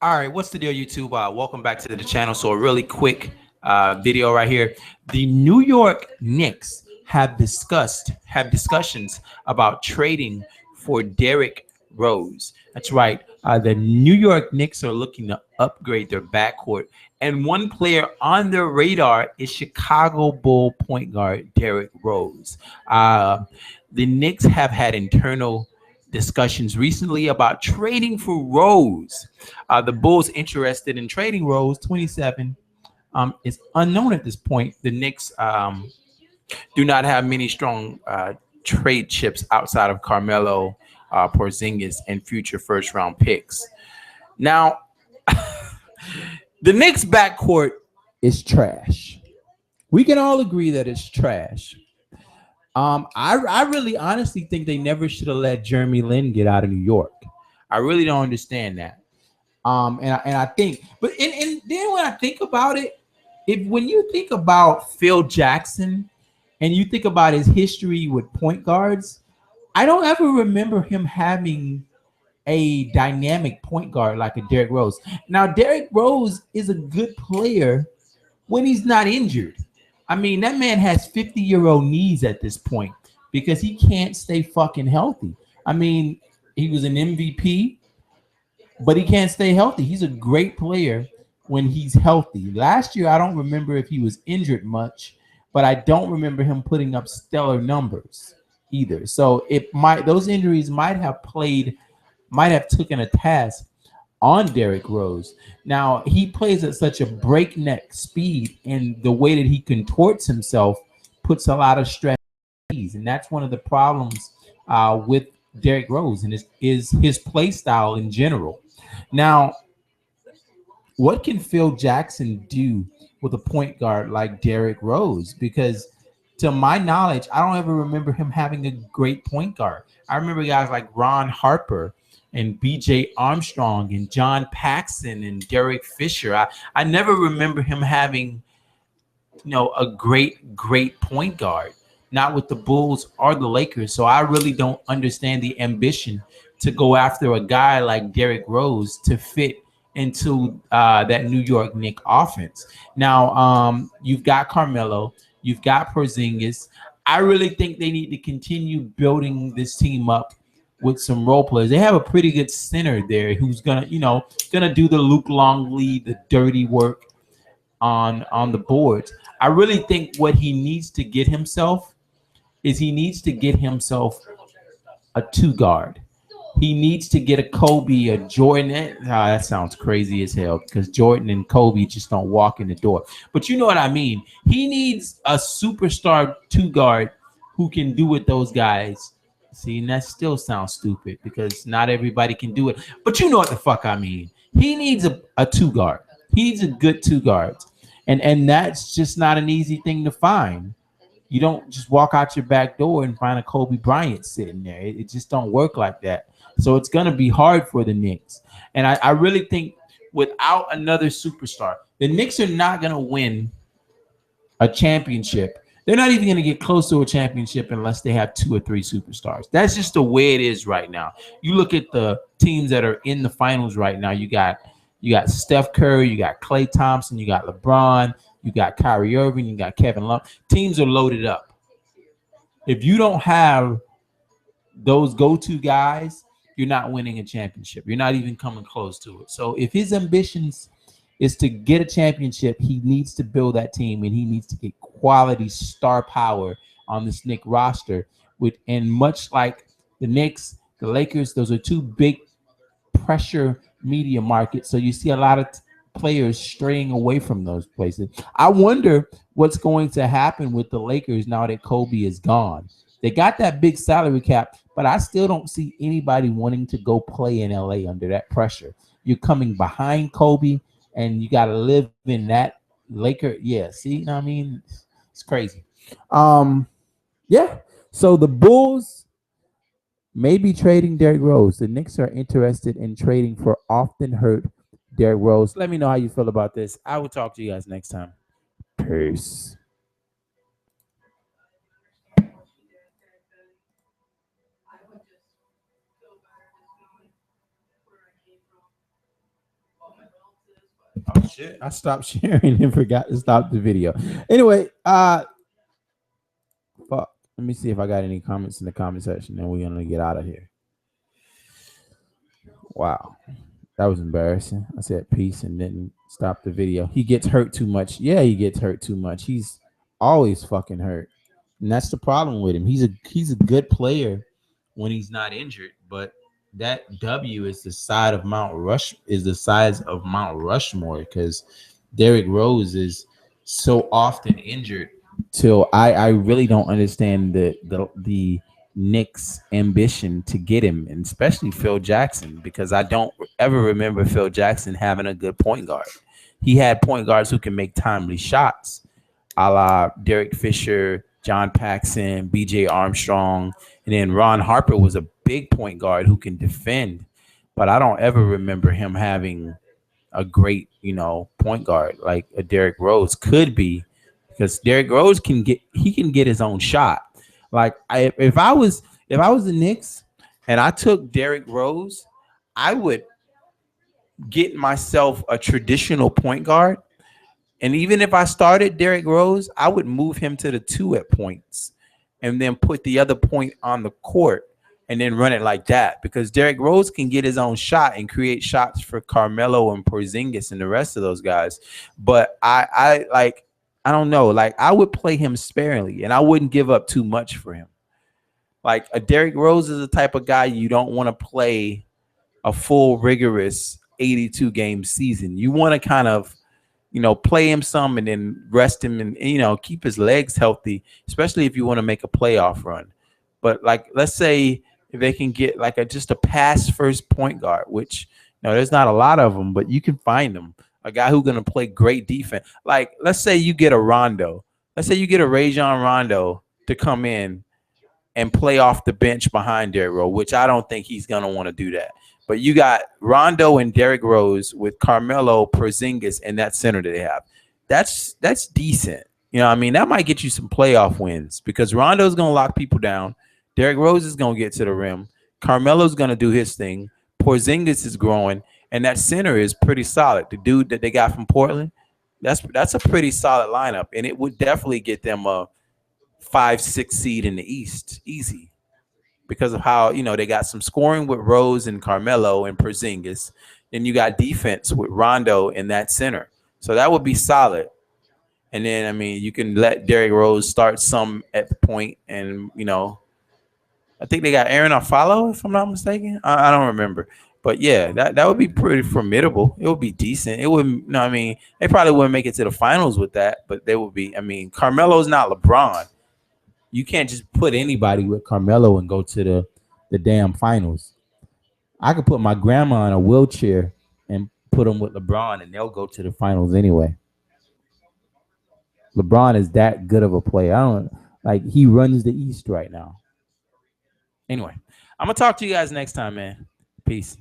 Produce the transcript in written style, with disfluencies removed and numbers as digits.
All right, what's the deal, YouTube? Welcome back to the channel. So a really quick video right here. The New York Knicks have discussions about trading for Derrick Rose. That's right. The New York Knicks are looking to upgrade their backcourt, and one player on their radar is Chicago Bull point guard Derrick Rose. Uh, the Knicks have had internal discussions recently about trading for Rose. The Bulls interested in trading Rose, 27. Is unknown at this point. The Knicks do not have many strong trade chips outside of Carmelo, Porzingis, and future first round picks. Now, the Knicks backcourt is trash. We can all agree that it's trash. I really honestly think they never should have let Jeremy Lin get out of New York. I really don't understand that. And I think, but and then when I think about it, if when you think about Phil Jackson and you think about his history with point guards, I don't ever remember him having a dynamic point guard like a Derrick Rose. Now, Derrick Rose is a good player when he's not injured. I mean, that man has 50-year-old knees at this point because he can't stay fucking healthy. I mean, he was an MVP, but he can't stay healthy. He's a great player when he's healthy. Last year, I don't remember if he was injured much, but I don't remember him putting up stellar numbers either. So it might those injuries might have taken a task on Derrick Rose. Now he plays at such a breakneck speed, and the way that he contorts himself puts a lot of stress, and that's one of the problems with Derrick Rose and is his play style in general. Now, what can Phil Jackson do with a point guard like Derrick Rose? Because to my knowledge, I don't ever remember him having a great point guard. I remember guys like Ron Harper and BJ Armstrong and John Paxson and Derek Fisher. I never remember him having, a great point guard, not with the Bulls or the Lakers. So I really don't understand the ambition to go after a guy like Derrick Rose to fit into that New York Knicks offense. Now, you've got Carmelo, you've got Porzingis. I really think they need to continue building this team up with some role players. They have a pretty good center there who's gonna do the Luke Longley, the dirty work on the boards. I really think what he needs to get himself is he needs to get himself a two guard. He needs to get a Kobe, a Jordan. That sounds crazy as hell because Jordan and Kobe just don't walk in the door. But you know what I mean. He needs a superstar two guard who can do what those guys. See, and that still sounds stupid because not everybody can do it. But you know what the fuck I mean. He needs a two guard. He needs a good two guards. And that's just not an easy thing to find. You don't just walk out your back door and find a Kobe Bryant sitting there. It just don't work like that. So it's gonna be hard for the Knicks. And I really think without another superstar, the Knicks are not gonna win a championship. They're not even gonna get close to a championship unless they have two or three superstars. That's just the way it is right now. You look at the teams that are in the finals right now. You got Steph Curry, you got Klay Thompson, you got LeBron, you got Kyrie Irving, you got Kevin Love. Teams are loaded up. If you don't have those go-to guys, you're not winning a championship. You're not even coming close to it. So if his ambitions is to get a championship, he needs to build that team and he needs to get quality star power on this Knicks roster. And much like the Knicks, the Lakers, those are two big pressure media markets. So you see a lot of players straying away from those places. I wonder what's going to happen with the Lakers now that Kobe is gone. They got that big salary cap, but I still don't see anybody wanting to go play in LA under that pressure. You're coming behind Kobe and you got to live in that Laker. Yeah, see, you know what I mean? It's crazy. Um, yeah. So the Bulls may be trading Derrick Rose. The Knicks are interested in trading for often hurt Derrick Rose. Let me know how you feel about this. I will talk to you guys next time. Peace. Oh shit! I stopped sharing and forgot to stop the video. Anyway, fuck. Let me see if I got any comments in the comment section, and we're gonna get out of here. Wow, that was embarrassing. I said peace and didn't stop the video. He gets hurt too much. Yeah, he gets hurt too much. He's always fucking hurt, and that's the problem with him. He's a good player when he's not injured, but that W is the size of Mount Rushmore because Derrick Rose is so often injured. Till I really don't understand the Knicks' ambition to get him, and especially Phil Jackson, because I don't ever remember Phil Jackson having a good point guard. He had point guards who can make timely shots, a la Derek Fisher, John Paxson, B.J. Armstrong, and then Ron Harper was a big point guard who can defend. But I don't ever remember him having a great, point guard like a Derrick Rose could be, because Derrick Rose can get his own shot. Like if I was the Knicks and I took Derrick Rose, I would get myself a traditional point guard. And even if I started Derrick Rose, I would move him to the two at points and then put the other point on the court and then run it like that, because Derrick Rose can get his own shot and create shots for Carmelo and Porzingis and the rest of those guys. But I don't know, like I would play him sparingly and I wouldn't give up too much for him. Like a Derrick Rose is the type of guy you don't want to play a full rigorous 82 game season. You want to kind of play him some and then rest him and keep his legs healthy, especially if you want to make a playoff run. But like, let's say if they can get like just a pass first point guard, which there's not a lot of them, but you can find them. A guy who's gonna play great defense. Like, let's say you get a Rondo. Let's say you get a Rajon Rondo to come in and play off the bench behind Derrick Rose, which I don't think he's gonna want to do that. But you got Rondo and Derrick Rose with Carmelo, Porzingis, and that center that they have. That's decent. I mean, that might get you some playoff wins because Rondo's going to lock people down. Derrick Rose is going to get to the rim. Carmelo's going to do his thing. Porzingis is growing, and that center is pretty solid. The dude that they got from Portland, that's a pretty solid lineup, and it would definitely get them a 5-6 seed in the East, easy, because of how they got some scoring with Rose and Carmelo and Porzingis. Then you got defense with Rondo in that center, so that would be solid. And then I mean, you can let Derrick Rose start some at the point, and I think they got Aaron Afalo, if I'm not mistaken. I don't remember, but yeah, that would be pretty formidable. It would be decent. It would, I mean, they probably wouldn't make it to the finals with that, but they would be. I mean, Carmelo's not LeBron. You can't just put anybody with Carmelo and go to the damn finals. I could put my grandma in a wheelchair and put them with LeBron, and they'll go to the finals anyway. LeBron is that good of a player. I don't like he runs the East right now. Anyway, I'm gonna talk to you guys next time, man. Peace.